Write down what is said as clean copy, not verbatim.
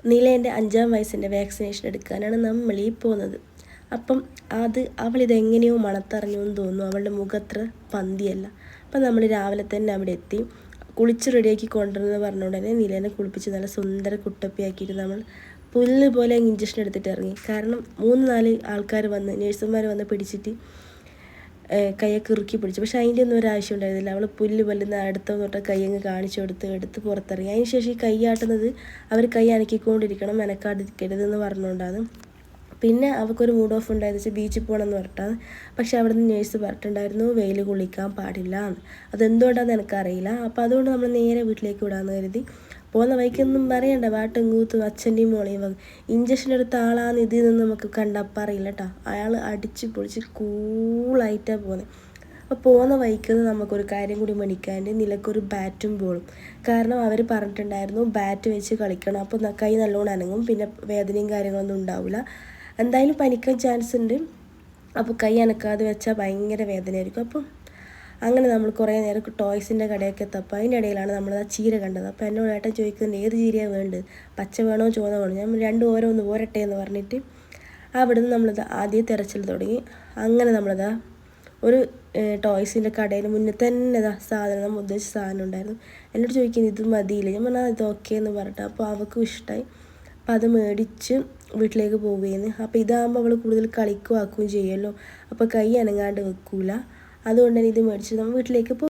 നീലേൻ്റെ 5ാം വയസ്സിൻ്റെ വാക്സിനേഷൻ എടുക്കാനാണ് നമ്മൾ ഈ പോകുന്നത്. അപ്പം അവളിതെങ്ങനെയോ മണത്തറിഞ്ഞു എന്ന് തോന്നുന്നു. അവളുടെ മുഖത്ര പന്തിയല്ല. അപ്പം നമ്മൾ രാവിലെ തന്നെ അവിടെ എത്തി. കുളിച്ച് റെഡിയാക്കി കൊണ്ടുവരുന്നത് പറഞ്ഞുകൊണ്ട് തന്നെ നീലേനെ കുളിപ്പിച്ച് നല്ല സുന്ദര കുട്ടപ്പിയാക്കിയിട്ട് നമ്മൾ പുല്ല് പോലെ ഇഞ്ചക്ഷൻ എടുത്തിട്ട് ഇറങ്ങി. കാരണം 3-4 ആൾക്കാർ വന്ന് നേഴ്സുമാർ വന്ന് പിടിച്ചിട്ട് കൈയൊക്കെ ഇറുക്കി പിടിച്ചു. പക്ഷേ അതിൻ്റെ ഒന്നും ഒരാവശ്യം ഉണ്ടായിരുന്നില്ല. അവൾ പുല്ല് പല്ലുന്ന അടുത്ത തൊട്ട് കൈയങ്ങ് കാണിച്ചു എടുത്ത് പുറത്തിറങ്ങി. അതിന് ശേഷം ഈ കൈ ആട്ടുന്നത് അവർ കൈ അനക്കിക്കൊണ്ടിരിക്കണം, അനക്കാതിരിക്കരുതെന്ന് പറഞ്ഞുകൊണ്ടാണ്. പിന്നെ അവൾക്കൊരു മൂഡ് ഓഫ് ഉണ്ടായത് വെച്ചാൽ ബീച്ചിൽ പോകണമെന്ന് പറഞ്ഞിട്ടാണ്. പക്ഷേ അവിടെ നിന്ന് നേഴ്സ് പറഞ്ഞിട്ടുണ്ടായിരുന്നു വെയിൽ കൊള്ളിക്കാൻ പാടില്ല എന്ന്. അതെന്തുകൊണ്ടാണെന്ന് എനിക്കറിയില്ല. അപ്പോൾ അതുകൊണ്ട് നമ്മൾ നേരെ വീട്ടിലേക്ക് വിടാമെന്ന് കരുതി. പോകുന്ന വഴിക്കൊന്നും പറയണ്ട, വാട്ടും കൂത്തും അച്ഛൻ്റെയും മോളെയും ഇഞ്ചക്ഷൻ എടുത്ത ആളാന്ന് ഇതിൽ നിന്ന് നമുക്ക് കണ്ടപ്പോൾ അറിയില്ല കേട്ടോ. അയാൾ അടിച്ച് പൊളിച്ച് കൂളായിട്ടാണ് പോകുന്നത്. അപ്പോൾ പോകുന്ന വഴിക്ക് നമുക്കൊരു കാര്യം കൂടി മണിക്കാണ്ട് നിലക്കൊരു ബാറ്റും ബോളും. കാരണം അവർ പറഞ്ഞിട്ടുണ്ടായിരുന്നു ബാറ്റ് വെച്ച് കളിക്കണം, അപ്പോൾ കൈ നല്ലോണം അനങ്ങും, പിന്നെ വേദനയും കാര്യങ്ങളൊന്നും ഉണ്ടാവില്ല. എന്തായാലും പനിക്കാൻ ചാൻസ് ഉണ്ട്. അപ്പോൾ കൈ അനക്കാതെ വെച്ചാൽ ഭയങ്കര വേദനയായിരിക്കും. അപ്പം അങ്ങനെ നമ്മൾ കുറേ നേരം ടോയ്സിൻ്റെ കടയൊക്കെ എത്തപ്പോൾ അതിൻ്റെ ഇടയിലാണ് നമ്മൾ ആ ചീര കണ്ടത്. അപ്പോൾ എന്നോട് ഏട്ടൻ ചോദിക്കുന്നത് ഏത് ചീരയാണ് വേണ്ടത്, പച്ച വേണോ ചുവന്ന വേണോ? ഞാൻ രണ്ടും ഓരോന്ന് പോരട്ടെ എന്ന് പറഞ്ഞിട്ട് അവിടെ നിന്ന് നമ്മളിത് ആദ്യം തിരച്ചിൽ തുടങ്ങി. അങ്ങനെ നമ്മളിതാ ഒരു ടോയ്സിൻ്റെ കടയിൽ മുന്നിൽ തന്നെ സാധനം നമ്മൾ ഉദ്ദേശിച്ച സാധനം ഉണ്ടായിരുന്നു. എന്നോട് ചോദിക്കുന്നത് ഇത് മതിയില്ല. ഞാൻ പറഞ്ഞാൽ ഇത് ഓക്കെ എന്ന് പറഞ്ഞിട്ട്. അപ്പോൾ അവൾക്കും ഇഷ്ടമായി. അപ്പം അത് മേടിച്ച് വീട്ടിലേക്ക് പോവുകയെന്ന്. അപ്പോൾ ഇതാകുമ്പോൾ അവൾ കൂടുതൽ കളിക്കുകയും ആക്കുകയും ചെയ്യുമല്ലോ. അപ്പോൾ കൈ അനങ്ങാണ്ട് വെക്കൂല. അതുകൊണ്ട് തന്നെ ഇത് മേടിച്ച് നമ്മൾ വീട്ടിലേക്ക്